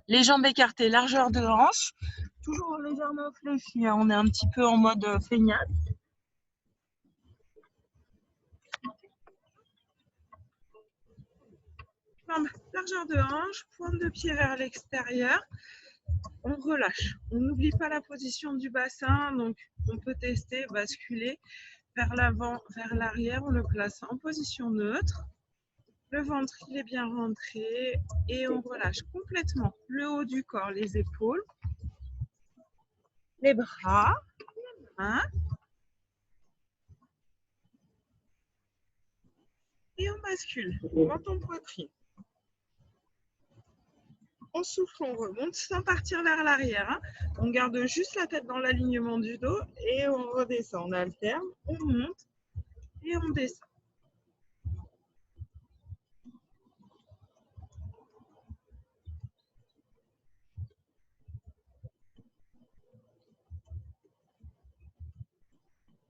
Les jambes écartées, largeur de hanche. Toujours légèrement fléchi, hein. On est un petit peu en mode feignasse. Largeur de hanche, pointe de pied vers l'extérieur. On relâche. On n'oublie pas la position du bassin, donc on peut tester, basculer vers l'avant, vers l'arrière. On le place en position neutre. Le ventre, il est bien rentré et on relâche complètement le haut du corps, les épaules, les bras, les mains. Et on bascule, menton poitrine. On souffle, on remonte sans partir vers l'arrière. Hein. On garde juste la tête dans l'alignement du dos et on redescend. On alterne, on monte et on descend.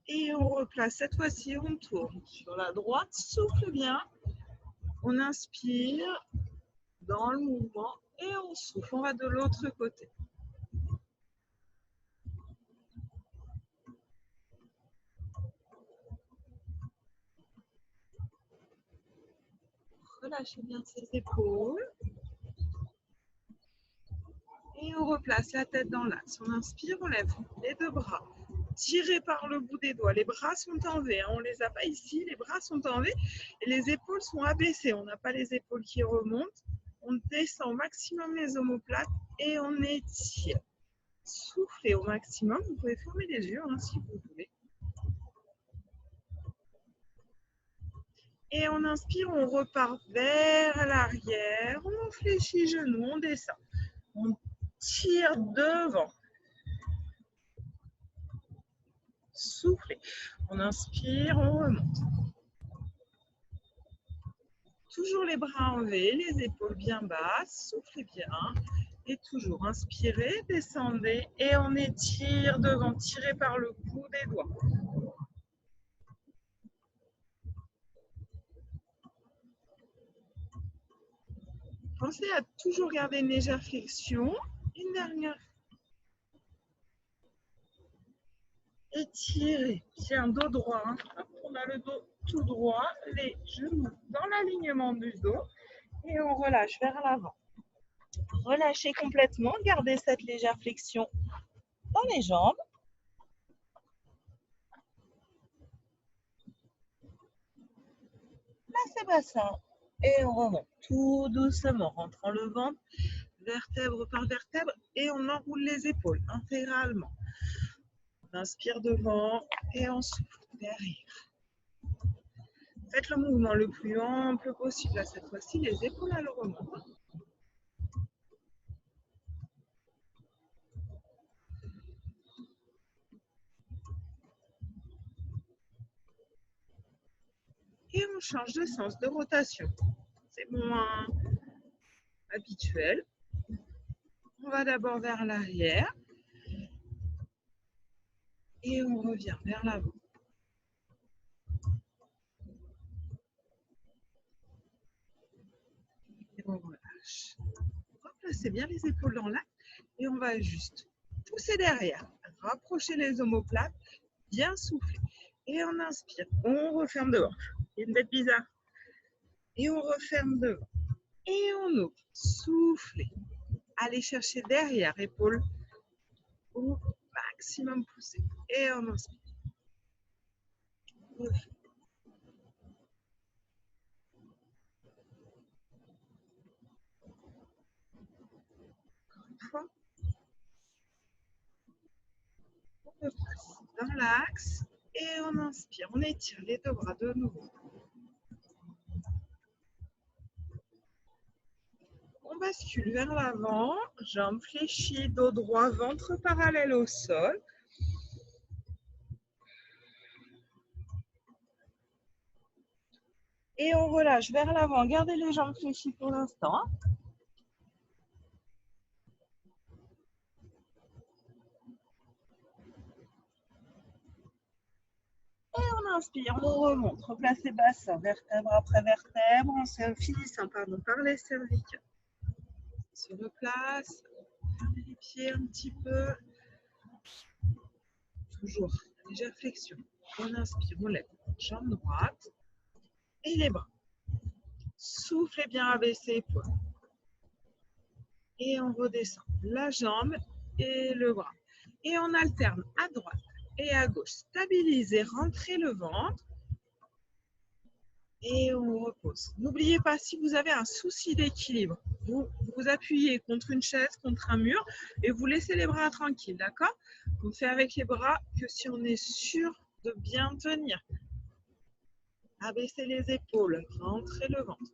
Et on replace. Cette fois-ci, on tourne sur la droite, souffle bien. On inspire dans le mouvement et on souffle. On va de l'autre côté. Relâchez bien ses épaules. Et on replace la tête dans l'axe. On inspire, on lève les deux bras. Tirez par le bout des doigts. Les bras sont enlevés. Hein. On ne les a pas ici. Les bras sont enlevés et les épaules sont abaissées. On n'a pas les épaules qui remontent. On descend au maximum les omoplates et on étire. Soufflez au maximum. Vous pouvez fermer les yeux hein, si vous voulez. Et on inspire, on repart vers l'arrière. On fléchit genoux, on descend. On tire devant. Soufflez. On inspire, on remonte. Toujours les bras enlevés, les épaules bien basses. Soufflez bien. Et toujours inspirez, descendez et on étire devant. Tirez par le bout des doigts. Pensez à toujours garder une légère flexion. Une dernière. Étirez. Tiens, dos droit. Hein. On a le dos tout droit, les genoux dans l'alignement du dos et on relâche vers l'avant. Relâchez complètement, gardez cette légère flexion dans les jambes. Placez bassin et on remonte tout doucement, rentrant le ventre, vertèbre par vertèbre et on enroule les épaules intégralement. On inspire devant et on souffle derrière. Faites le mouvement le plus ample possible. Cette fois-ci, les épaules elles remontent. Et on change de sens de rotation. C'est moins habituel. On va d'abord vers l'arrière et on revient vers l'avant. Et on relâche. Replacez bien les épaules dans l'axe et on va juste pousser derrière. Rapprocher les omoplates, bien souffler. Et on inspire, on referme devant. Il y a une tête bizarre. Et on referme devant. Et on ouvre. Soufflez. Allez chercher derrière, épaules au maximum poussées. Et on inspire. Refait. Encore une fois. On repasse dans l'axe. Et on inspire. On étire les deux bras de nouveau. On bascule vers l'avant, jambes fléchies, dos droit, ventre parallèle au sol. Et on relâche vers l'avant. Gardez les jambes fléchies pour l'instant. Et on inspire, on remonte. Replacez bassin, vertèbre après vertèbre, en finissant par les cervicales. se replace. Fermez les pieds un petit peu. Toujours, légère flexion. On inspire, on lève. Jambe droite et les bras. Soufflez bien, abaissez épaules. Et on redescend la jambe et le bras. Et on alterne à droite et à gauche. Stabilisez, rentrez le ventre. Et on repose. N'oubliez pas, si vous avez un souci d'équilibre, vous vous appuyez contre une chaise, contre un mur et vous laissez les bras tranquilles, d'accord? On fait avec les bras que si on est sûr de bien tenir. Abaissez les épaules, rentrez le ventre.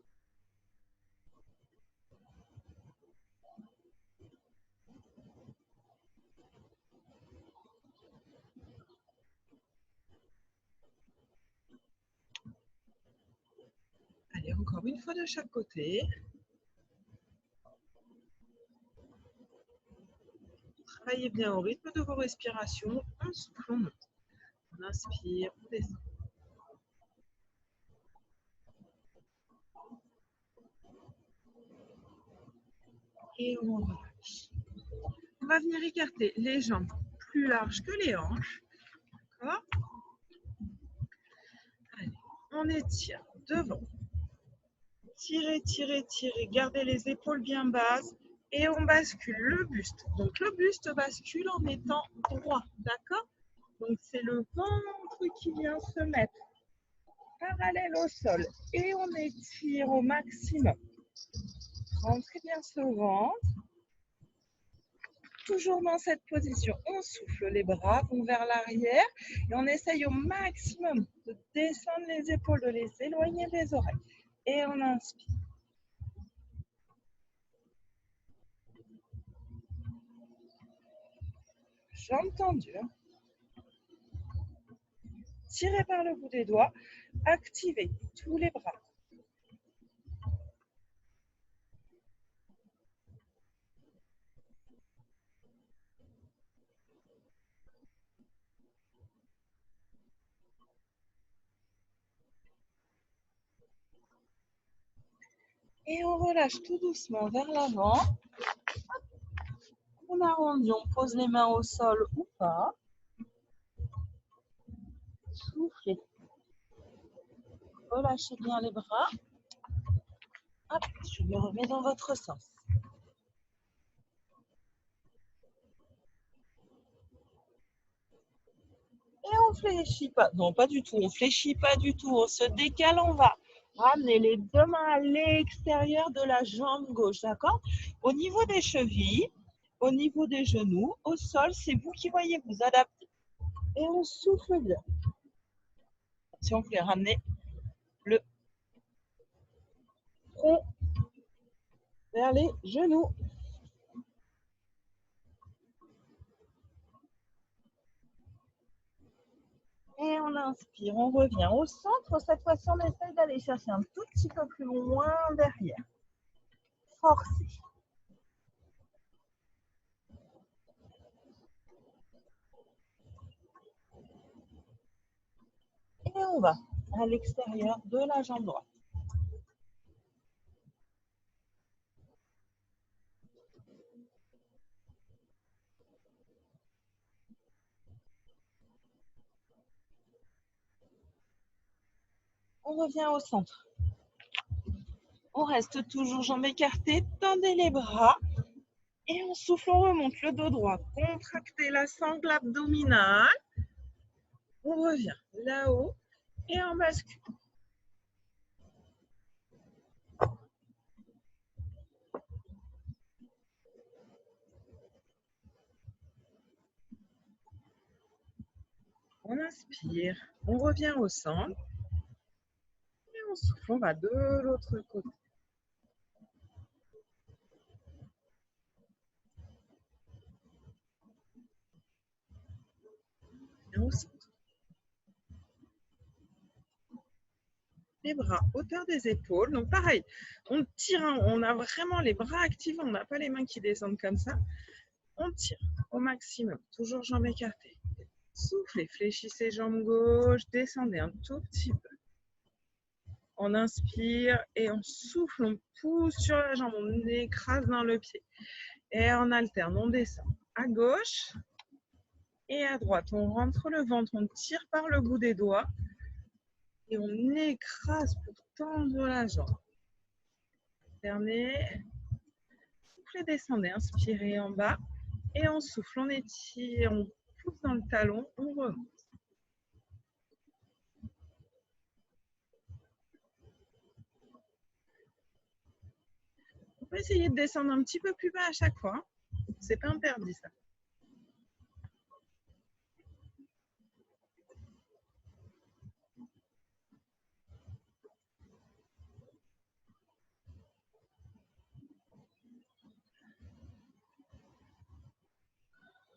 Allez, encore une fois de chaque côté. Travaillez bien au rythme de vos respirations. On souffle, on monte. On inspire, on descend. Et on relâche. On va venir écarter les jambes plus larges que les hanches. D'accord? Allez, on étire devant. Tirez, tirez, tirez. Gardez les épaules bien basses. Et on bascule le buste. Donc le buste bascule en étant droit. D'accord? Donc c'est le ventre qui vient se mettre parallèle au sol. Et on étire au maximum. Rentrez bien ce ventre. Toujours dans cette position, on souffle, les bras vont vers l'arrière et on essaye au maximum de descendre les épaules, de les éloigner des oreilles. Et on inspire. Jambes tendues. Tirez par le bout des doigts. Activez tous les bras. Et on relâche tout doucement vers l'avant. On arrondit, on pose les mains au sol ou pas. Soufflez. Relâchez bien les bras. Hop, je me remets dans votre sens. Et on fléchit pas. Non, pas du tout. On fléchit pas du tout. On se décale, on va ramener les deux mains à l'extérieur de la jambe gauche, d'accord? Au niveau des chevilles, au niveau des genoux, au sol, c'est vous qui voyez vous adapter. Et on souffle bien. Si on voulait ramener le tronc vers les genoux. Et on inspire, on revient au centre. Cette fois-ci, on essaye d'aller chercher un tout petit peu plus loin derrière. Forcez. Et on va à l'extérieur de la jambe droite. On revient au centre. On reste toujours jambes écartées, tendez les bras et on souffle, on remonte le dos droit. Contractez la sangle abdominale. On revient là-haut et on bascule. On inspire, on revient au centre et on souffle, on va de l'autre côté. Et au centre. Les bras hauteur des épaules. Donc pareil, on tire, on a vraiment les bras actifs, on n'a pas les mains qui descendent comme ça. On tire au maximum, toujours jambes écartées. Soufflez, fléchissez jambes gauche, descendez un tout petit peu. On inspire et on souffle, on pousse sur la jambe, on écrase dans le pied. Et on alterne, on descend à gauche et à droite. On rentre le ventre, on tire par le bout des doigts et on écrase pour tendre la jambe. Alternez, soufflez, descendez, inspirez en bas et on souffle, on étire, on pousse dans le talon, on remonte. On peut essayer de descendre un petit peu plus bas à chaque fois. C'est pas interdit ça.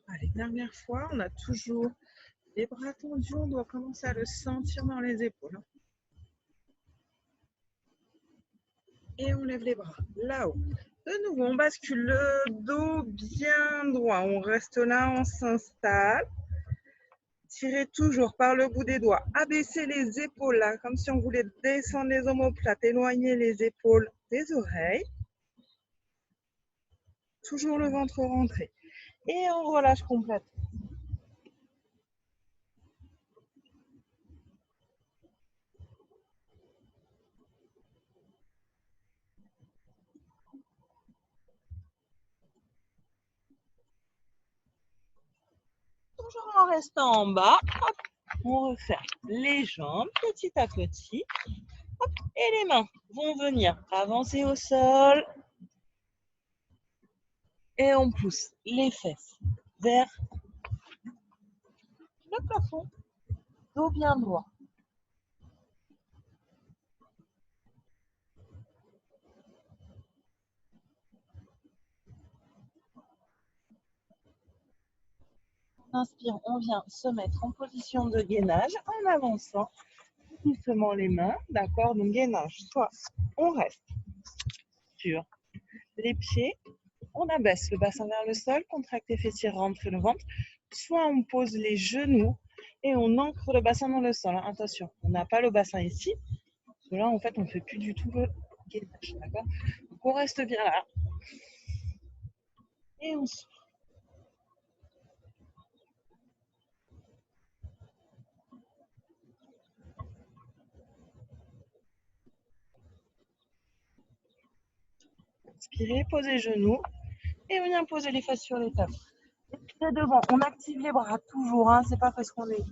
Allez, dernière fois, on a toujours les bras tendus, on doit commencer à le sentir dans les épaules. Et on lève les bras là-haut. De nouveau, on bascule le dos bien droit. On reste là, on s'installe. Tirez toujours par le bout des doigts. Abaissez les épaules là, comme si on voulait descendre les omoplates. Éloignez les épaules des oreilles. Toujours le ventre rentré. Et on relâche complètement. Toujours en restant en bas. Hop, on referme les jambes petit à petit. Hop, et les mains vont venir avancer au sol. Et on pousse les fesses vers le plafond. Dos bien droit. On inspire, on vient se mettre en position de gainage en avançant doucement les mains. D'accord, donc gainage. Soit on reste sur les pieds, on abaisse le bassin vers le sol, contracte les fessiers, rentre le ventre. Soit on pose les genoux et on ancre le bassin dans le sol. Attention, on n'a pas le bassin ici. Parce que là, en fait, on ne fait plus du tout le gainage. D'accord, donc on reste bien là. Et on souffle. Inspirez, posez genoux et on vient poser les fesses sur les tables. Les pieds devant, on active les bras toujours, hein, c'est pas parce qu'on est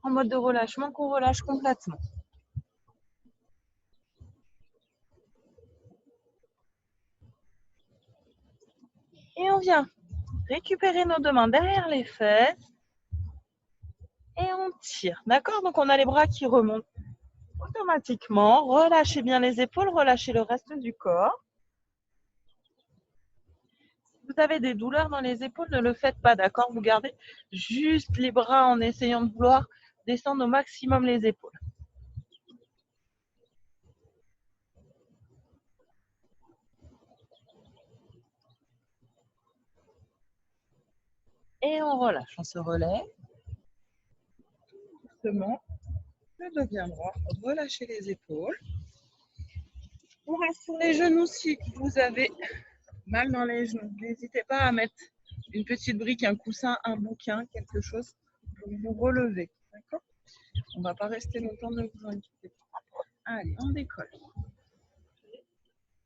en mode de relâchement qu'on relâche complètement. Et on vient récupérer nos deux mains derrière les fesses et on tire, d'accord? Donc on a les bras qui remontent automatiquement. Relâchez bien les épaules, relâchez le reste du corps. Si vous avez des douleurs dans les épaules, ne le faites pas, d'accord? Vous gardez juste les bras en essayant de vouloir descendre au maximum les épaules. Et on relâche, on se relève. Doucement, le dos bien droit, relâchez les épaules. On reste sur les genoux si vous avez mal dans les genoux. N'hésitez pas à mettre une petite brique, un coussin, un bouquin, quelque chose pour vous relever. D'accord? On ne va pas rester longtemps, ne vous inquiétez pas. Allez, on décolle.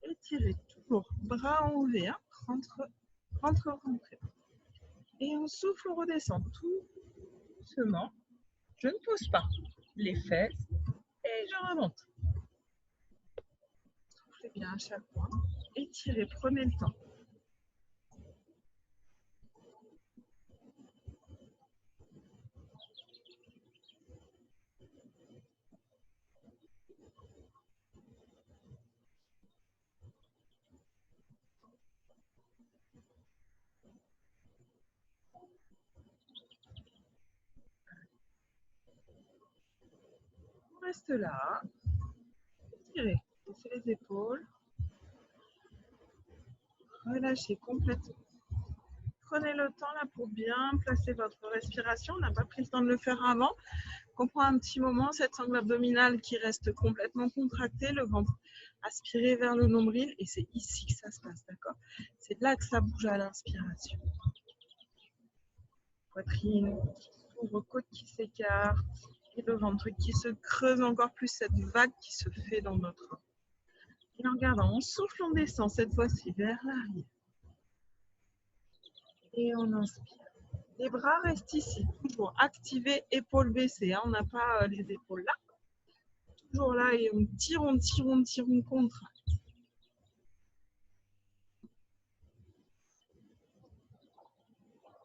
Étirez toujours, bras en V, hein. rentre. Et on souffle, on redescend tout doucement. Je ne pose pas les fesses et je remonte. Soufflez bien à chaque fois. Étirez, prenez le temps. On reste là. Étirez, laissez les épaules. Relâchez complètement. Prenez le temps là pour bien placer votre respiration. On n'a pas pris le temps de le faire avant. On prend un petit moment, cette sangle abdominale qui reste complètement contractée, le ventre aspiré vers le nombril, et c'est ici que ça se passe, d'accord? C'est là que ça bouge à l'inspiration. Poitrine qui s'ouvre, côte qui s'écarte, et le ventre qui se creuse encore plus, cette vague qui se fait dans notre corps. Et en regardant, on souffle, on descend cette fois-ci vers l'arrière. Et on inspire. Les bras restent ici, toujours activés, épaules baissées. On n'a pas les épaules là. Toujours là et on tire, on tire, on tire, on contracte.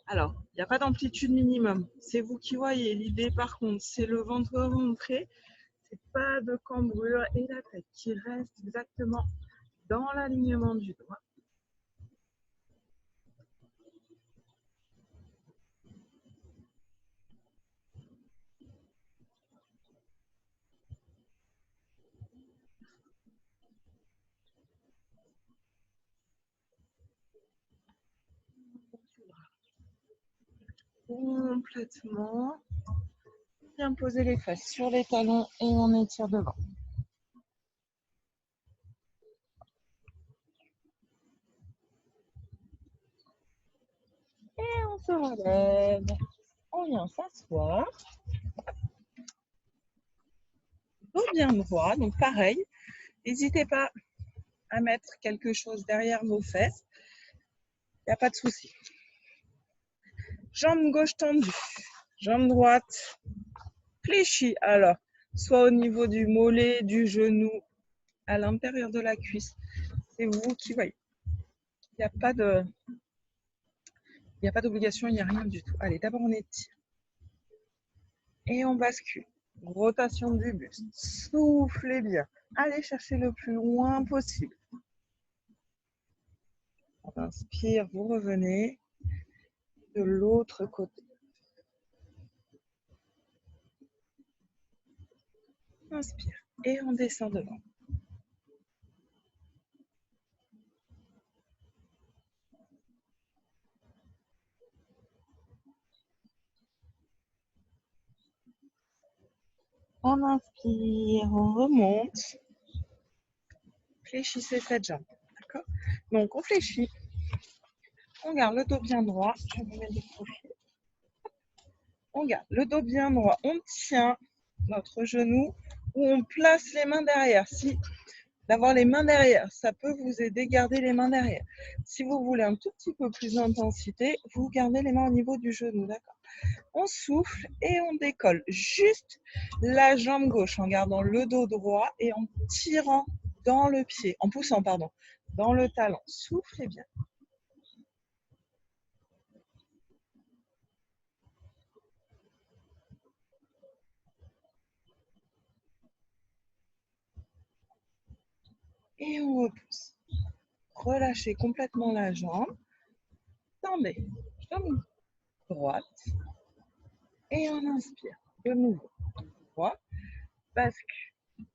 Alors, il n'y a pas d'amplitude minimum. C'est vous qui voyez. L'idée, par contre, c'est le ventre rentré. C'est pas de cambrure et la tête qui reste exactement dans l'alignement du doigt. Complètement. Bien poser les fesses sur les talons et on étire devant. Et on se relève. On vient s'asseoir. Dos bien droit, donc pareil. N'hésitez pas à mettre quelque chose derrière vos fesses. Il n'y a pas de souci. Jambe gauche tendue, jambe droite fléchie. Alors, soit au niveau du mollet, du genou, à l'intérieur de la cuisse. C'est vous qui voyez. Il n'y a pas d'obligation, il n'y a rien du tout. Allez, d'abord on étire. Et on bascule. Rotation du buste. Soufflez bien. Allez chercher le plus loin possible. On inspire, vous revenez de l'autre côté. Inspire et on descend devant. On inspire, on remonte. Fléchissez cette jambe. D'accord? Donc on fléchit. On garde le dos bien droit. Je vais me mettre de profil. On garde le dos bien droit. On tient notre genou ou on place les mains derrière. Si d'avoir les mains derrière, ça peut vous aider, garder les mains derrière. Si vous voulez un tout petit peu plus d'intensité, vous gardez les mains au niveau du genou, d'accord? On souffle et on décolle juste la jambe gauche en gardant le dos droit et en tirant dans le pied, en poussant, pardon, dans le talon. Soufflez bien. Et on repousse. Relâchez complètement la jambe. Tendez, jambe droite. Et on inspire. De nouveau. Droit. Bascule.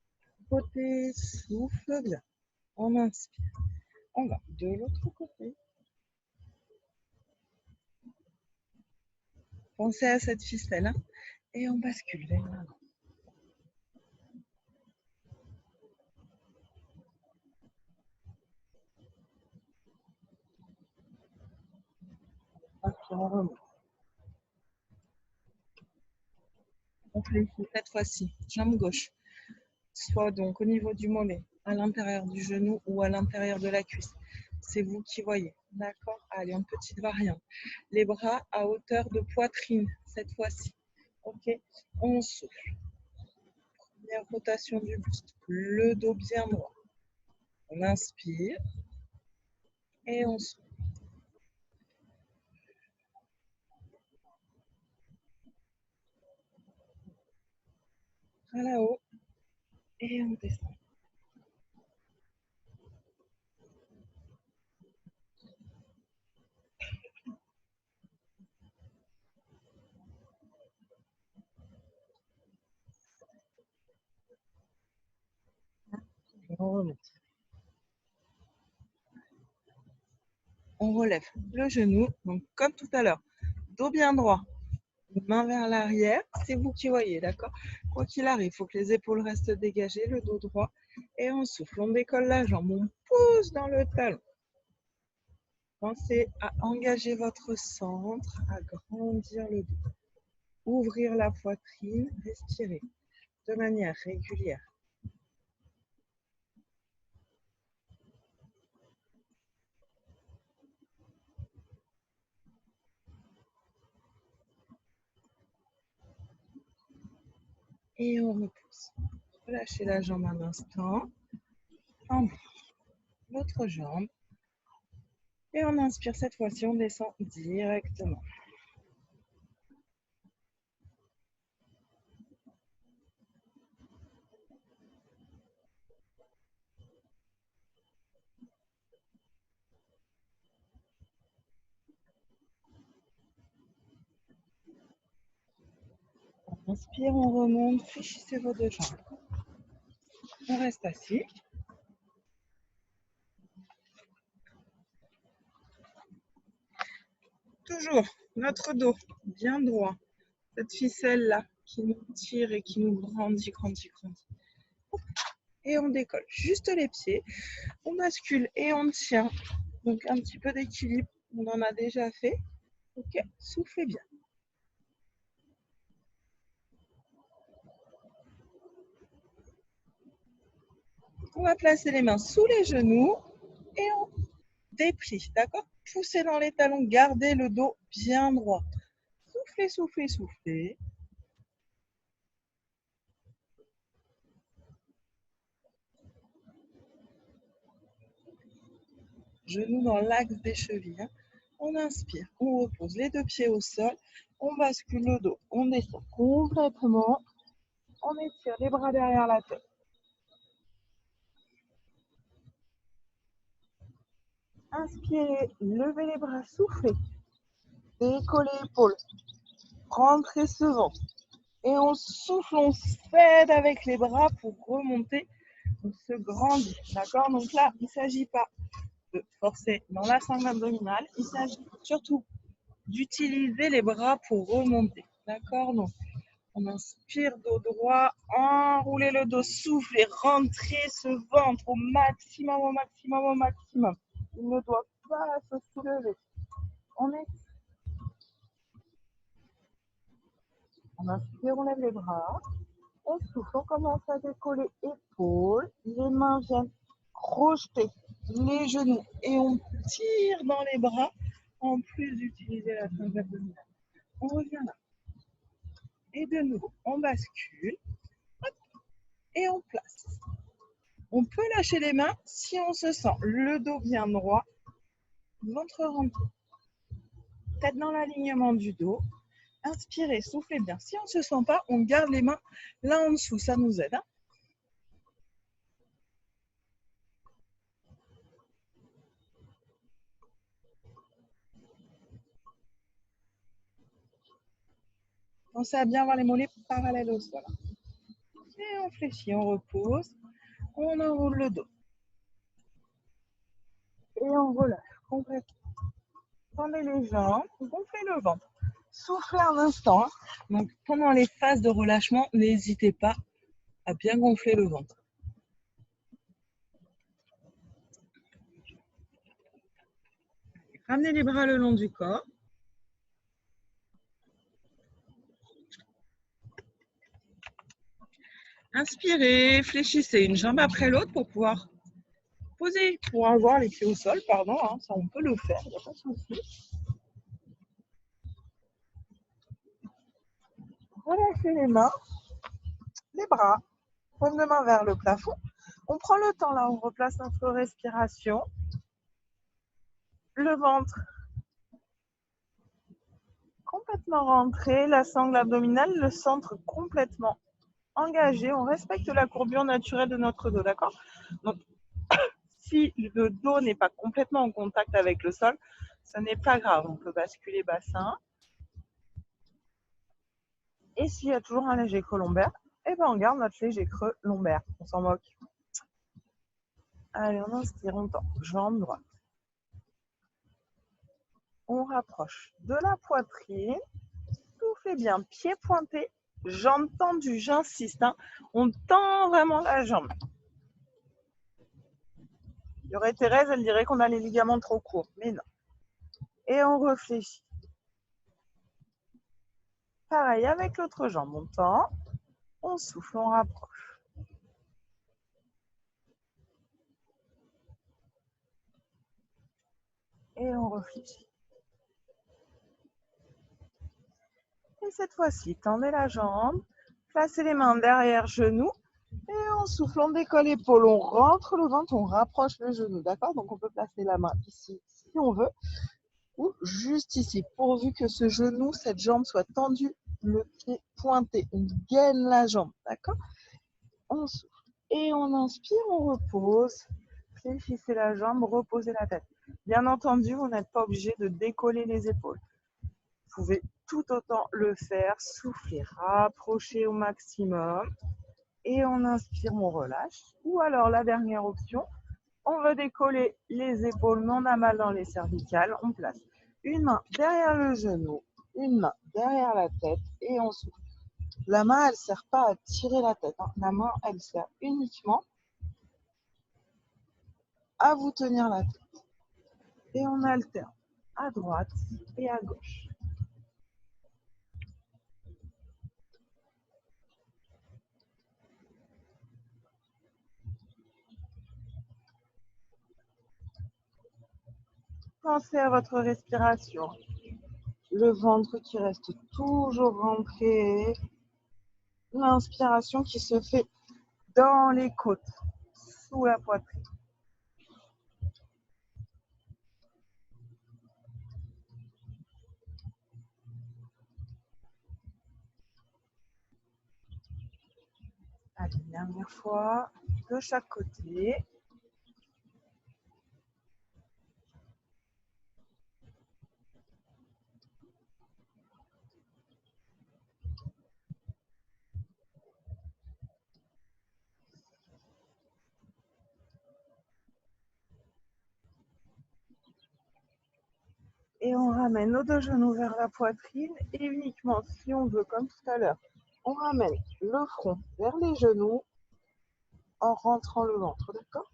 Côté, souffle bien. On inspire. On va de l'autre côté. Pensez à cette ficelle. Hein, et on bascule vers l'avant. Inspire, on remonte. On fléchit cette fois-ci. Jambe gauche. Soit donc au niveau du mollet, à l'intérieur du genou ou à l'intérieur de la cuisse. C'est vous qui voyez. D'accord? Allez, une petite variante. Les bras à hauteur de poitrine cette fois-ci. Ok? On souffle. Première rotation du buste. Le dos bien droit. On inspire et on souffle. À là-haut et on descend. Et on remonte. On relève le genou, donc comme tout à l'heure, dos bien droit, Main vers l'arrière, c'est vous qui voyez, d'accord? Quoi qu'il arrive, il faut que les épaules restent dégagées, le dos droit. Et on souffle, on décolle la jambe, on pousse dans le talon. Pensez à engager votre centre, à grandir le dos. Ouvrir la poitrine, respirer de manière régulière. Et on repousse. Relâchez la jambe un instant. Tendez l'autre jambe. Et on inspire cette fois-ci, on descend directement. On inspire, on remonte, fléchissez vos deux jambes. On reste assis. Toujours notre dos bien droit. Cette ficelle-là qui nous tire et qui nous grandit. Et on décolle juste les pieds. On bascule et on tient. Donc un petit peu d'équilibre. On en a déjà fait. Ok, soufflez bien. On va placer les mains sous les genoux et on déplie, d'accord? Poussez dans les talons, gardez le dos bien droit. Soufflez, soufflez, soufflez. Genoux dans l'axe des chevilles. On inspire, on repose les deux pieds au sol, on bascule le dos, on descend complètement, on étire les bras derrière la tête. Inspirez, levez les bras, soufflez, décollez l'épaule, rentrez ce ventre. Et on souffle, on s'aide avec les bras pour remonter, on se grandit, d'accord? Donc là, il ne s'agit pas de forcer dans la sangle abdominale, il s'agit surtout d'utiliser les bras pour remonter, d'accord? Donc, on inspire, dos droit, enroulez le dos, soufflez, rentrez ce ventre au maximum, au maximum, au maximum. Il ne doit pas se soulever. On inspire, on lève les bras. On souffle, on commence à décoller épaules. Les mains viennent crocheter les genoux et on tire dans les bras en plus d'utiliser la sangle abdominale. On revient là. Et de nouveau, on bascule et on place. On peut lâcher les mains si on se sent le dos bien droit, ventre rentré, tête dans l'alignement du dos. Inspirez, soufflez bien. Si on ne se sent pas, on garde les mains là en dessous, ça nous aide. Pensez à bien avoir les mollets parallèles au sol. Et on fléchit, on repose, on enroule le dos. Et on relâche complètement. Tendez les jambes, gonflez le ventre. Soufflez un instant. Donc pendant les phases de relâchement, n'hésitez pas à bien gonfler le ventre. Ramenez les bras le long du corps. Inspirez, fléchissez une jambe après l'autre pour pouvoir poser, pour avoir les pieds au sol, pardon, ça on peut le faire, il n'y a pas de souci. Relâchez les mains, les bras, paume de main vers le plafond. On prend le temps là, on replace notre respiration. Le ventre complètement rentré, la sangle abdominale, le centre complètement engagé. On respecte la courbure naturelle de notre dos, d'accord? Donc, si le dos n'est pas complètement en contact avec le sol, ce n'est pas grave. On peut basculer bassin. Et s'il y a toujours un léger creux lombaire, eh ben on garde notre léger creux lombaire. On s'en moque. Allez, on inspire, on tend. Jambe droite. On rapproche de la poitrine. Soufflez bien, pied pointé, jambes tendues, j'insiste. Hein. On tend vraiment la jambe. Il y aurait Thérèse, elle dirait qu'on a les ligaments trop courts, mais non. Et on réfléchit. Pareil avec l'autre jambe, on tend, on souffle, on rapproche. Et on réfléchit. Et cette fois-ci, tendez la jambe, placez les mains derrière genou et on souffle, on décolle l'épaule, on rentre le ventre, on rapproche le genou, d'accord? Donc on peut placer la main ici si on veut ou juste ici, pourvu que ce genou, cette jambe soit tendue, le pied pointé, on gaine la jambe, d'accord? On souffle et on inspire, on repose, fléchissez la jambe, reposez la tête. Bien entendu, vous n'êtes pas obligé de décoller les épaules. Vous pouvez tout autant le faire, souffler, rapprocher au maximum et on inspire, on relâche. Ou alors la dernière option, on veut décoller les épaules, mais on a mal dans les cervicales, on place une main derrière le genou, une main derrière la tête et on souffle. La main, elle ne sert pas à tirer la tête, hein. La main, elle sert uniquement à vous tenir la tête. Et on alterne à droite et à gauche. Pensez à votre respiration. Le ventre qui reste toujours rentré. L'inspiration qui se fait dans les côtes, sous la poitrine. Allez, dernière fois, de chaque côté. Et on ramène nos deux genoux vers la poitrine et uniquement si on veut, comme tout à l'heure, on ramène le front vers les genoux en rentrant le ventre, d'accord?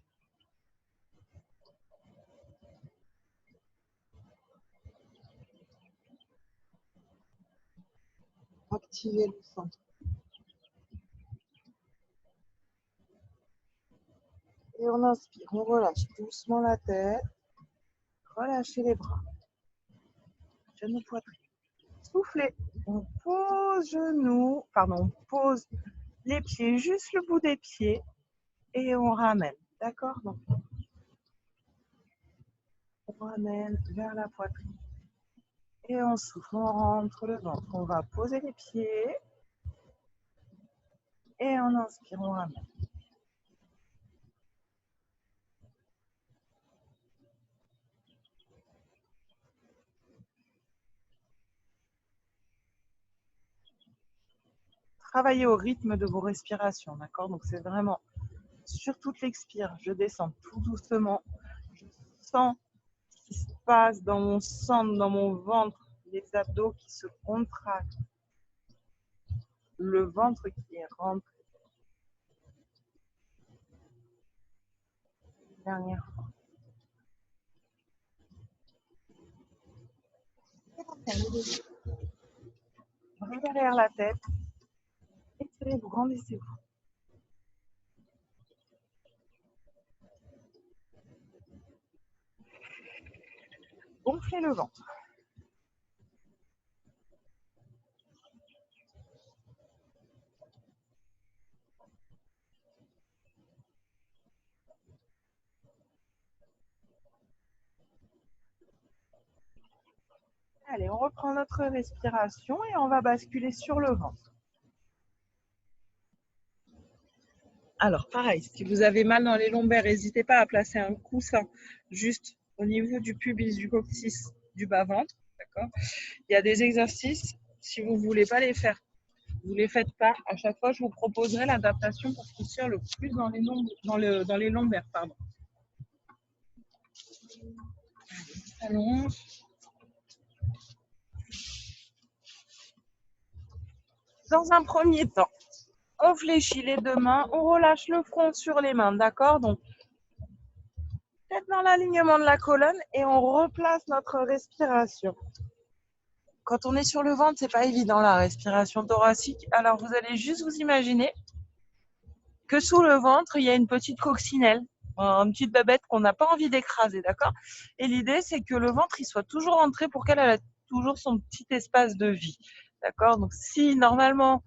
Activez le centre. Et on inspire, on relâche doucement la tête, relâchez les bras, genoux poitrine. Soufflez, on pose genoux, pardon, on pose les pieds, juste le bout des pieds et on ramène, d'accord? Donc, on ramène vers la poitrine et on souffle, on rentre le ventre. On va poser les pieds et on inspire, on ramène. Travaillez au rythme de vos respirations, d'accord? Donc c'est vraiment sur toute l'expire, je descends tout doucement, je sens ce qui se passe dans mon centre, dans mon ventre, les abdos qui se contractent, le ventre qui est rentré. Dernière fois. Bras derrière la tête, étirez-vous, grandissez-vous. Gonflez le ventre. Allez, on reprend notre respiration et on va basculer sur le ventre. Alors, pareil, si vous avez mal dans les lombaires, n'hésitez pas à placer un coussin juste au niveau du pubis, du coccyx, du bas-ventre. D'accord ? Il y a des exercices, si vous ne voulez pas les faire, vous ne les faites pas. À chaque fois, je vous proposerai l'adaptation pour qu'il tire le plus dans les lombaires. Pardon. Allons. Dans un premier temps, on fléchit les deux mains, on relâche le front sur les mains, d'accord? Donc, tête dans l'alignement de la colonne et on replace notre respiration. Quand on est sur le ventre, c'est pas évident la respiration thoracique. Alors, vous allez juste vous imaginer que sous le ventre, il y a une petite coccinelle, une petite babette qu'on n'a pas envie d'écraser, d'accord? Et l'idée, c'est que le ventre, il soit toujours rentré pour qu'elle ait toujours son petit espace de vie, d'accord? Donc, si normalement,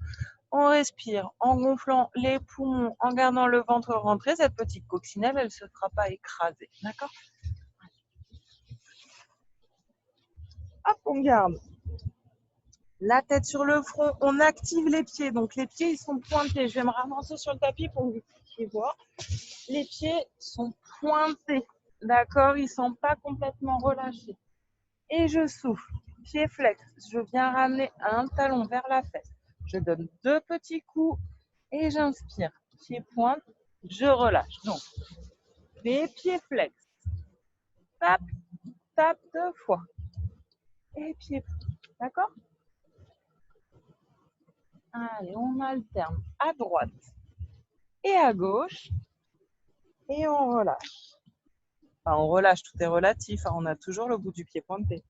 on respire en gonflant les poumons, en gardant le ventre rentré, cette petite coccinelle, elle ne se sera pas écrasée, d'accord? Hop, on garde la tête sur le front, on active les pieds. Donc, les pieds, ils sont pointés. Je vais me ramasser sur le tapis pour que vous puissiez voir. Les pieds sont pointés, d'accord? Ils ne sont pas complètement relâchés. Et je souffle, pied flex. Je viens ramener un talon vers la fesse. Je donne 2 petits coups et j'inspire. Pied pointe, je relâche. Donc, les pieds flex. Tape, tape 2 fois. Et pied pointe, d'accord? Allez, on alterne à droite et à gauche. Et on relâche. Enfin, on relâche, tout est relatif. On a toujours le bout du pied pointé.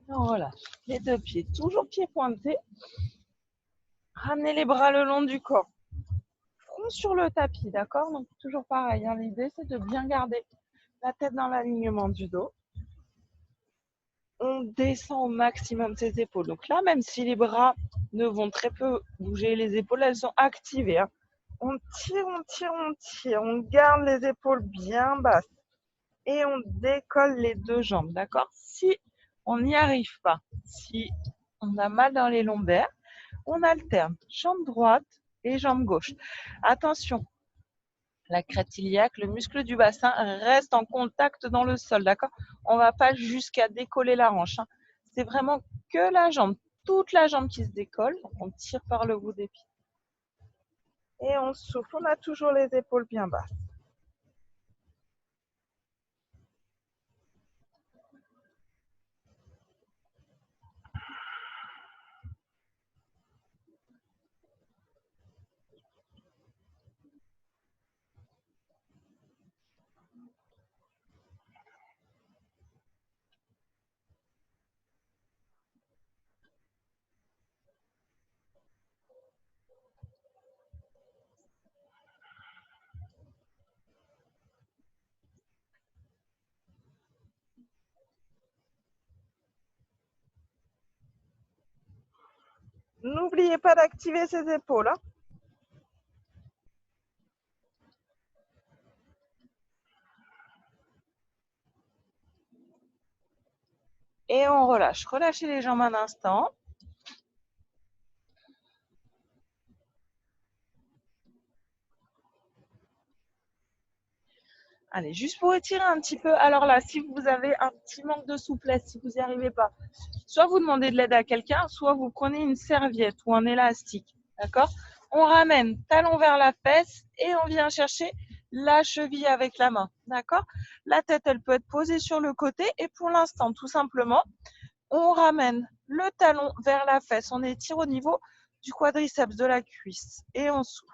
On relâche. Les 2 pieds, toujours pieds pointés. Ramenez les bras le long du corps. Front sur le tapis, d'accord? Donc, toujours pareil. Hein, l'idée, c'est de bien garder la tête dans l'alignement du dos. On descend au maximum ses épaules. Donc là, même si les bras ne vont très peu bouger, les épaules, elles sont activées. Hein. On tire, on tire, on tire. On garde les épaules bien basses. Et on décolle les 2 jambes, d'accord? Si on n'y arrive pas, si on a mal dans les lombaires, on alterne jambe droite et jambe gauche. Attention, la crête iliaque, le muscle du bassin reste en contact dans le sol, d'accord? On ne va pas jusqu'à décoller la hanche. Hein. C'est vraiment que la jambe, toute la jambe qui se décolle. Donc on tire par le bout des pieds. Et on souffle, on a toujours les épaules bien basses. N'oubliez pas d'activer ses épaules. Hein. Et on relâche. Relâchez les jambes un instant. Allez, juste pour étirer un petit peu. Alors là, si vous avez un petit manque de souplesse, si vous n'y arrivez pas, soit vous demandez de l'aide à quelqu'un, soit vous prenez une serviette ou un élastique. D'accord? On ramène talon vers la fesse et on vient chercher la cheville avec la main. D'accord? La tête, elle peut être posée sur le côté et pour l'instant, tout simplement, on ramène le talon vers la fesse. On étire au niveau du quadriceps de la cuisse et on souffle.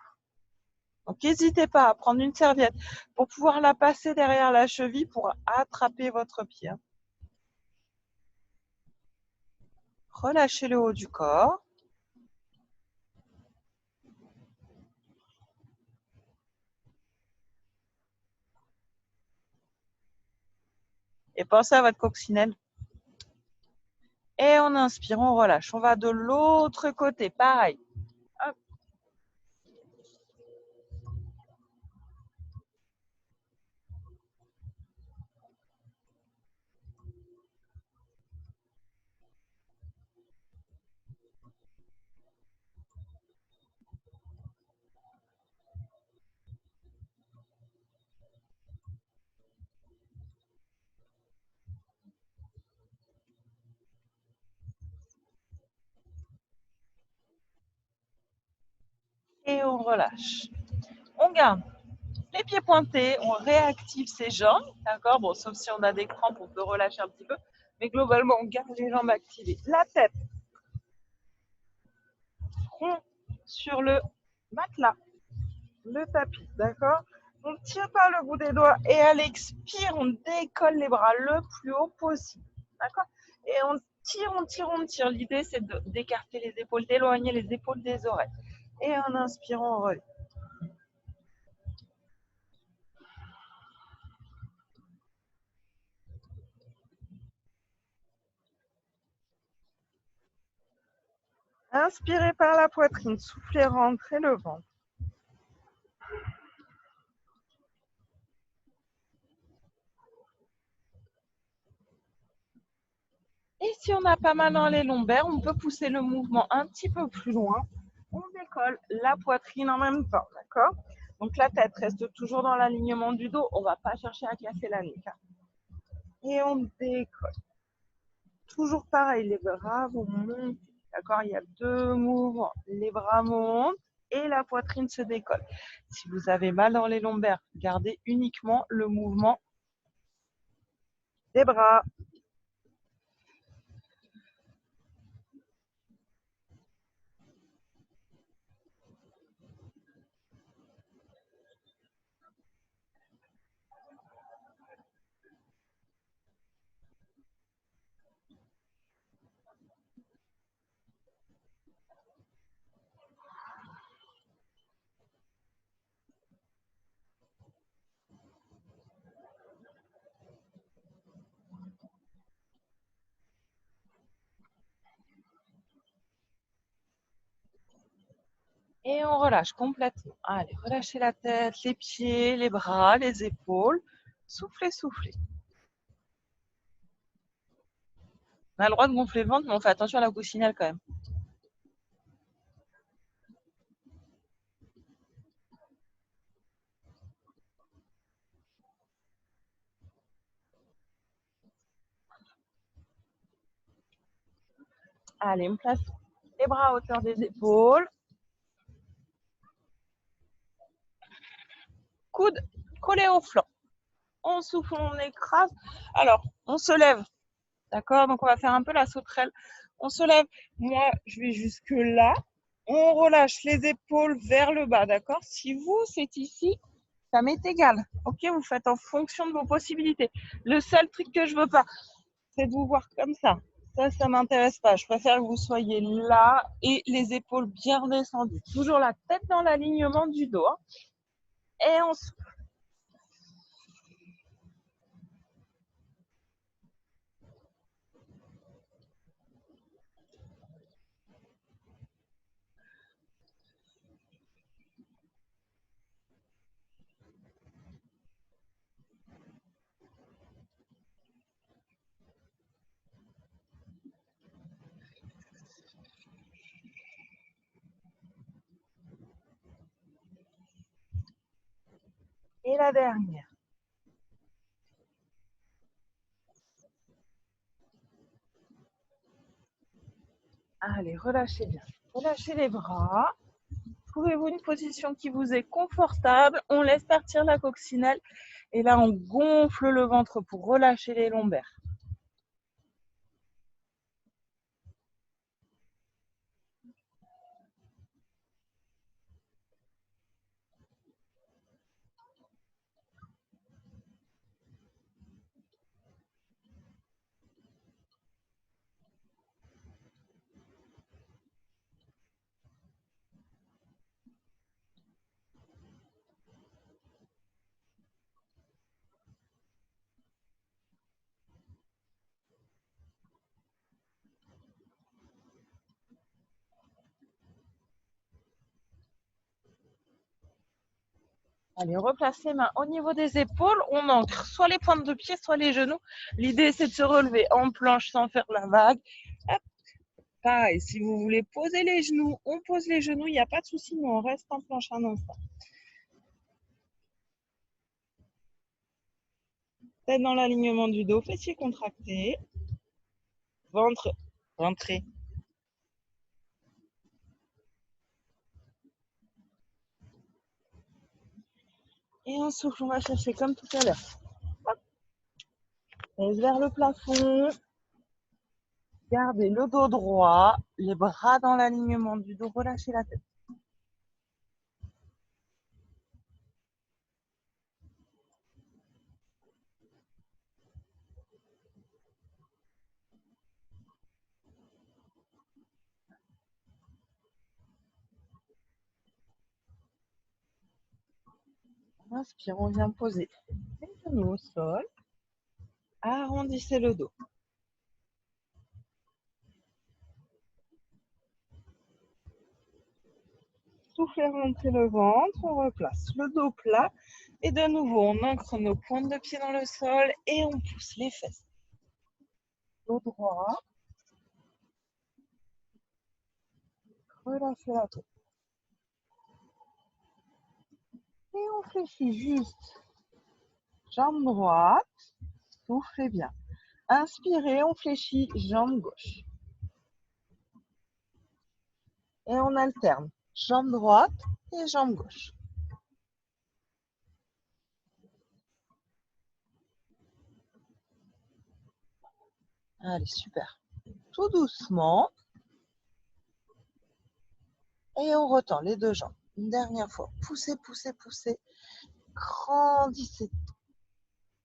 Donc, n'hésitez pas à prendre une serviette pour pouvoir la passer derrière la cheville pour attraper votre pied. Relâchez le haut du corps. Et pensez à votre coccinelle. Et on inspire, on relâche. On va de l'autre côté, pareil. Hop. et on relâche. On garde les pieds pointés, on réactive ses jambes, d'accord? Bon, sauf si on a des crampes, on peut relâcher un petit peu, mais globalement, on garde les jambes activées. La tête, front sur le matelas, le tapis, d'accord? On tire par le bout des doigts et à l'expire, on décolle les bras le plus haut possible, d'accord? Et on tire, on tire, on tire. L'idée, c'est d'écarter les épaules, d'éloigner les épaules des oreilles. Et en inspirant, on relève. Inspirez par la poitrine, soufflez, rentrez le ventre. Et si on a pas mal dans les lombaires, on peut pousser le mouvement un petit peu plus loin. On décolle la poitrine en même temps, d'accord? Donc la tête reste toujours dans l'alignement du dos. On ne va pas chercher à casser la nuque. Et on décolle. Toujours pareil, les bras vont monter. D'accord? Il y a deux mouvements. Les bras montent et la poitrine se décolle. Si vous avez mal dans les lombaires, gardez uniquement le mouvement des bras. Et on relâche complètement. Allez, relâchez la tête, les pieds, les bras, les épaules. Soufflez, soufflez. On a le droit de gonfler le ventre, mais on fait attention à la coccinelle quand même. Allez, on place les bras à hauteur des épaules. Coude collé au flanc. On souffle, on écrase. Alors, on se lève. D'accord? Donc, on va faire un peu la sauterelle. On se lève. Moi, je vais jusque là. On relâche les épaules vers le bas. D'accord? Si vous, c'est ici, ça m'est égal. Ok? Vous faites en fonction de vos possibilités. Le seul truc que je veux pas, c'est de vous voir comme ça. Ça m'intéresse pas. Je préfère que vous soyez là et les épaules bien redescendues. Toujours la tête dans l'alignement du dos. Hein. Et on se... Et la dernière. Allez, relâchez bien. Relâchez les bras. Trouvez-vous une position qui vous est confortable. On laisse partir la coccinelle. Et là, on gonfle le ventre pour relâcher les lombaires. Allez, on replace les mains au niveau des épaules. On ancre soit les pointes de pied, soit les genoux. L'idée, c'est de se relever en planche sans faire la vague. Hop. Pareil, si vous voulez poser les genoux, on pose les genoux. Il n'y a pas de souci, mais on reste en planche un instant. Tête dans l'alignement du dos, fessiers contractés. Ventre rentré. Et on souffle, on va chercher comme tout à l'heure. Laisse vers le plafond. Gardez le dos droit, les bras dans l'alignement du dos, relâchez la tête. On inspire, on vient poser les genoux au sol. Arrondissez le dos. Soufflez, remontez le ventre, on replace le dos plat. Et de nouveau, on ancre nos pointes de pied dans le sol et on pousse les fesses. Dos droit. Relâchez la tête. Et on fléchit juste. Jambe droite. Soufflez bien. Inspirez, on fléchit, jambe gauche. Et on alterne. Jambe droite et jambe gauche. Allez, super. Tout doucement. Et on retend les deux jambes. Une dernière fois. Poussez, poussez, poussez. Grandissez.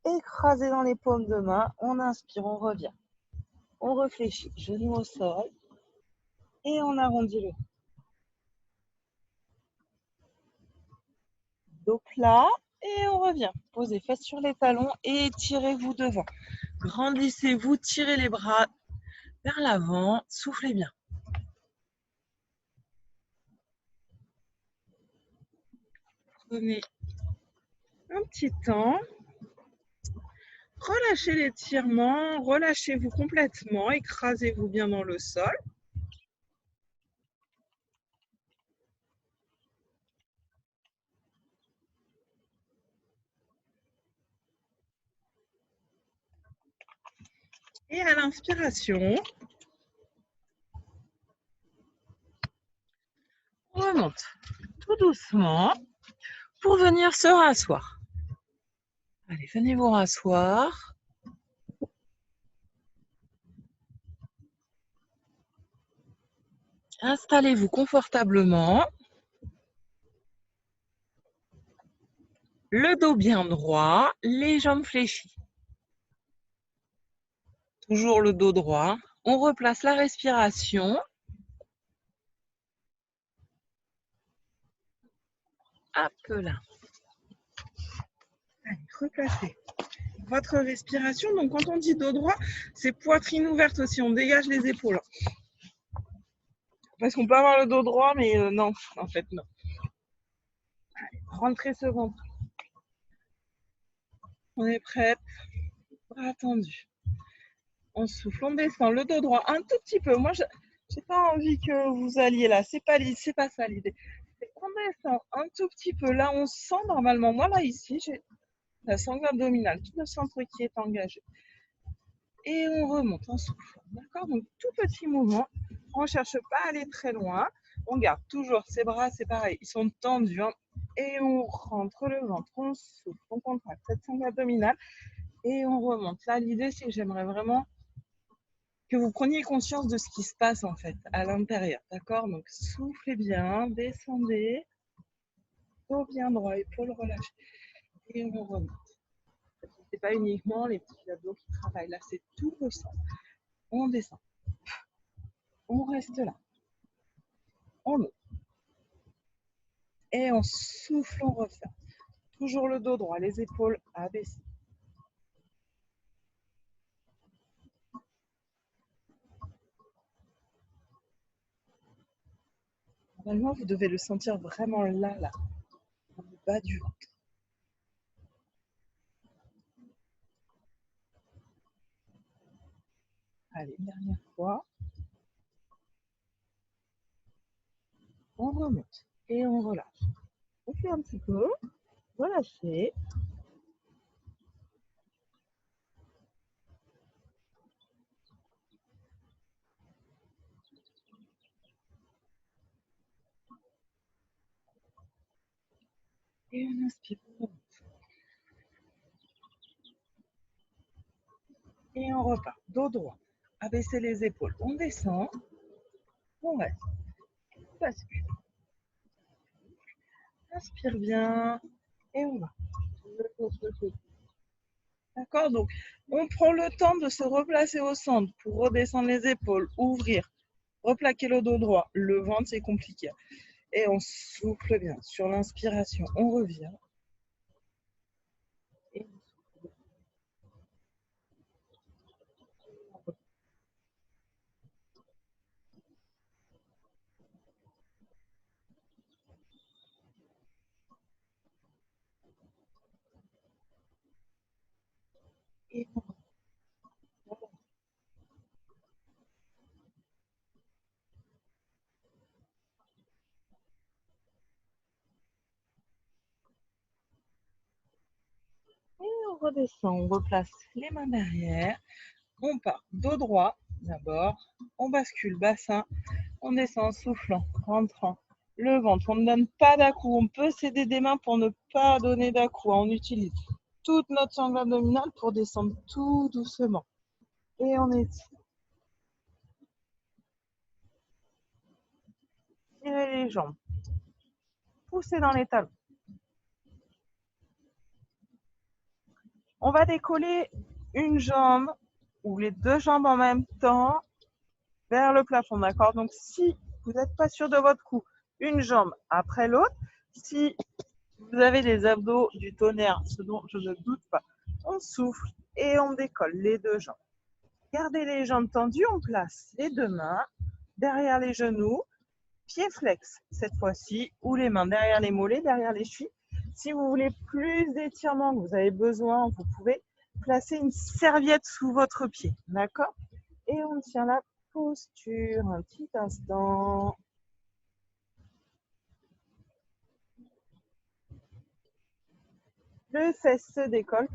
Écrasez dans les paumes de main. On inspire, on revient. On réfléchit. Genoux au sol. Et on arrondit le dos plat. Et on revient. Posez fesses sur les talons et étirez-vous devant. Grandissez-vous, tirez les bras vers l'avant. Soufflez bien. Prenez un petit temps. Relâchez l'étirement, relâchez-vous complètement, écrasez-vous bien dans le sol. Et à l'inspiration, on remonte tout doucement pour venir se rasseoir. Allez, venez vous rasseoir. Installez-vous confortablement. Le dos bien droit, les jambes fléchies. Toujours le dos droit. On replace la respiration. Hop là. Allez, replacez votre respiration. Donc, quand on dit dos droit, c'est poitrine ouverte aussi. On dégage les épaules. Parce qu'on peut avoir le dos droit, mais non, en fait, non. Allez, rentrez ce ventre. On est prête. Bras tendus. On souffle, on descend le dos droit un tout petit peu. Moi, je n'ai pas envie que vous alliez là. C'est pas ça l'idée. On descend un tout petit peu. Là, on sent normalement. Moi, là, ici, j'ai la sangle abdominale, tout le centre qui est engagé. Et on remonte en soufflant. D'accord? Donc, tout petit mouvement. On ne cherche pas à aller très loin. On garde toujours ses bras, c'est pareil. Ils sont tendus. Hein, et on rentre le ventre. On souffle. On contracte cette sangle abdominale. Et on remonte. Là, l'idée, c'est que j'aimerais vraiment que vous preniez conscience de ce qui se passe en fait à l'intérieur. D'accord? Donc, soufflez bien, descendez. Dos bien droit, épaules relâchées. Et on remonte. C'est pas uniquement les petits abdos qui travaillent. Là, c'est tout le sang. On descend. On reste là. On monte. Et on souffle, on refait. Toujours le dos droit, les épaules abaissées. Normalement, vous devez le sentir vraiment là, dans le bas du ventre. Allez, dernière fois. On remonte et on relâche. On fait un petit peu. Relâchez. Et on inspire. On remonte. Et on repart. Dos droit. Abaisser les épaules. On descend. On reste. Bascule. Inspire bien. Et on va. D'accord? Donc, on prend le temps de se replacer au centre pour redescendre les épaules, ouvrir, replaquer le dos droit. Le ventre, c'est compliqué. Et on souffle bien. Sur l'inspiration, on revient. Et on redescend, on replace les mains derrière. On part dos droit d'abord. On bascule bassin. On descend en soufflant, rentrant le ventre. On ne donne pas d'à-coup. On peut s'aider des mains pour ne pas donner d'à-coup. On utilise toute notre sangle abdominale pour descendre tout doucement. Et on étire. Tirez les jambes. Poussez dans les talons. On va décoller une jambe ou les deux jambes en même temps vers le plafond, d'accord? Donc, si vous n'êtes pas sûr de votre cou, une jambe après l'autre. Si vous avez des abdos du tonnerre, ce dont je ne doute pas, on souffle et on décolle les deux jambes. Gardez les jambes tendues, on place les deux mains derrière les genoux, pieds flex cette fois-ci, ou les mains derrière les mollets, derrière les chevilles. Si vous voulez plus d'étirement, que vous avez besoin, vous pouvez placer une serviette sous votre pied, d'accord? Et on tient la posture un petit instant. Les fesses se décollent,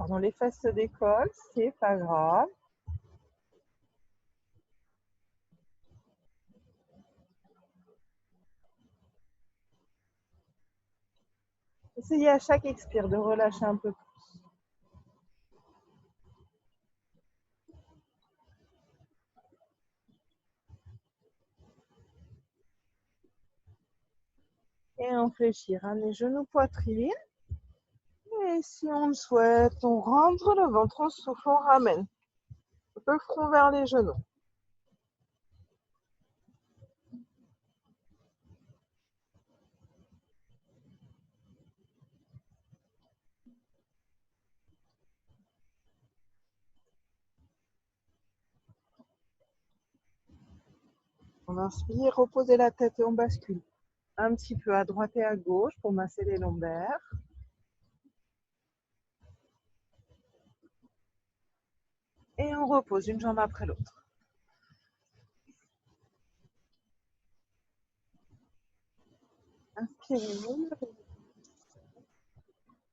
c'est pas grave. Essayez à chaque expire de relâcher un peu plus. Et on fléchit, ramenez genoux, poitrine. Et si on le souhaite, on rentre le ventre en souffle, on ramène le front vers les genoux. On inspire, reposez la tête et on bascule un petit peu à droite et à gauche pour masser les lombaires. Et on repose une jambe après l'autre. Inspirez,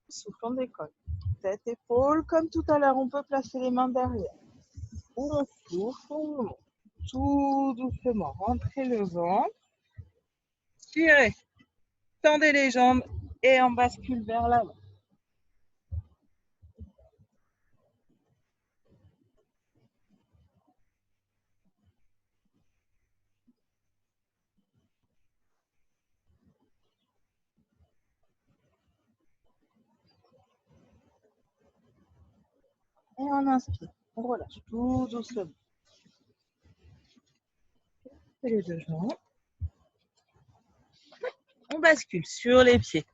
souffle, on décolle. Tête, épaule, comme tout à l'heure, on peut placer les mains derrière. Ou on souffle, on monte. Tout doucement, rentrez le ventre. Tirez, tendez les jambes et on bascule vers l'avant. Et on inspire, on relâche tout doucement. Et les deux jambes. On bascule sur les pieds.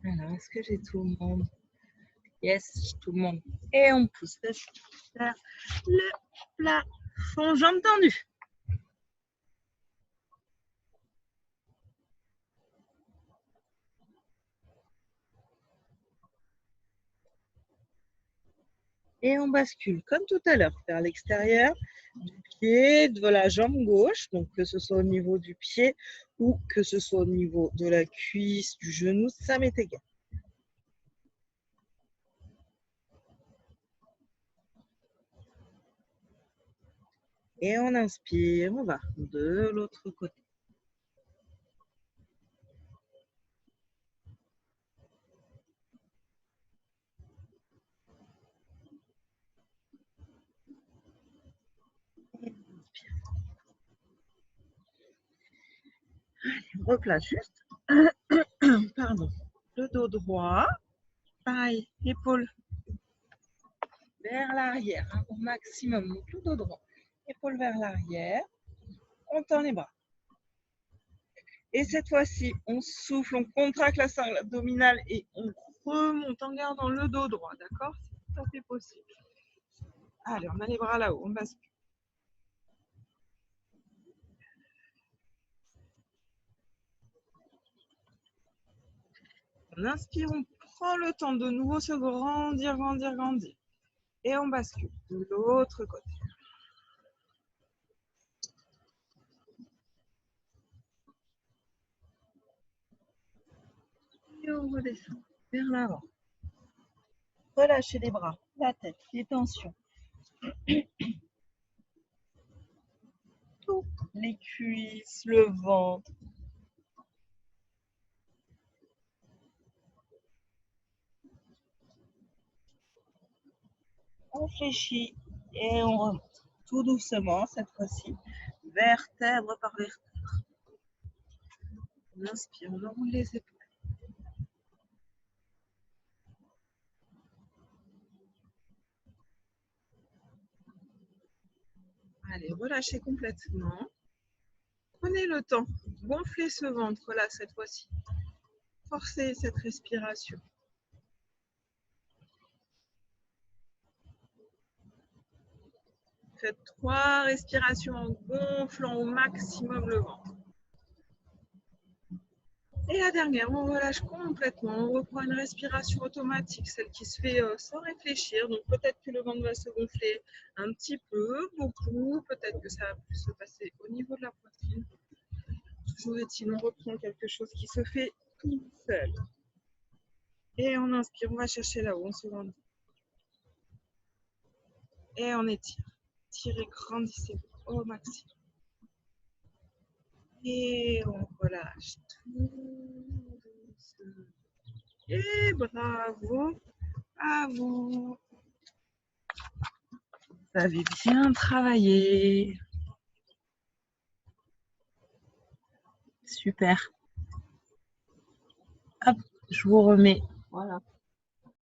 Alors, est-ce que j'ai tout le monde? Yes, tout le monde. Et on pousse vers le plafond, jambes tendues. Et on bascule, comme tout à l'heure, vers l'extérieur du pied, de la jambe gauche, donc que ce soit au niveau du pied ou que ce soit au niveau de la cuisse, du genou, ça m'est égal. Et on inspire, on va de l'autre côté. replace juste. Pardon. Le dos droit. Pareil, épaule vers l'arrière, hein, au maximum. Donc, le dos droit. Épaule vers l'arrière. On tend les bras. Et cette fois-ci, on souffle, on contracte la cercle abdominale et on remonte en gardant le dos droit. D'accord? C'est tout à fait possible. Allez, on a les bras là-haut. On bascule. On inspire, on prend le temps de nouveau se grandir, grandir, grandir. Et on bascule de l'autre côté. Et on redescend vers l'avant. Relâchez les bras, la tête, les tensions. Tout. Les cuisses, le ventre. On fléchit et on remonte. Tout doucement cette fois-ci, vertèbre par vertèbre. On inspire, on enroule les épaules. Allez, relâchez complètement. Prenez le temps, gonflez ce ventre là cette fois-ci. Forcez cette respiration. Faites 3 respirations en gonflant au maximum le ventre. Et la dernière, on relâche complètement. On reprend une respiration automatique, celle qui se fait sans réfléchir. Donc peut-être que le ventre va se gonfler un petit peu, beaucoup. Peut-être que ça va plus se passer au niveau de la poitrine. Toujours est-il, on reprend quelque chose qui se fait tout seul. Et on inspire, on va chercher là-haut, on se grandit. Et on étire. Tirez, grandissez au maximum. Et on relâche tout doucement. Et bravo à vous. Vous avez bien travaillé. Super. Hop, je vous remets. Voilà.